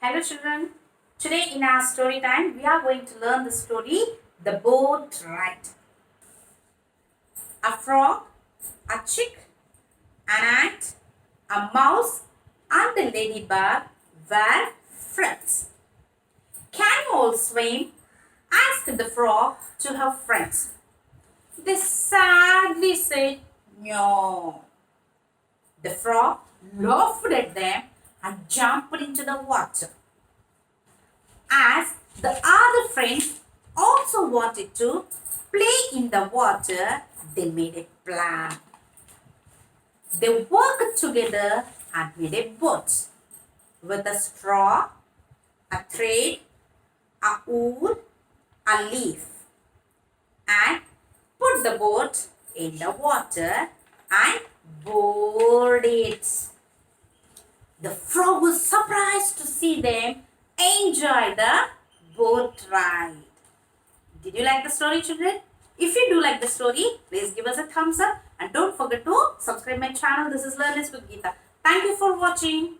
Hello children. Today in our story time we are going to learn the story The Boat Ride. A frog, a chick, an ant, a mouse and a ladybug were friends. Can you all swim? Asked the frog to her friends. They sadly said no. The frog laughed at them and jumped into the water. As the other friends also wanted to play in the water, they made a plan. They worked together and made a boat with a straw, a thread, a wood, a leaf, and put the boat in the water and board it. The frog was surprised to see them enjoy the boat ride. Did you like the story, children? If you do like the story, please give us a thumbs up and don't forget to subscribe my channel. This is Learn This with Geetha. Thank you for watching.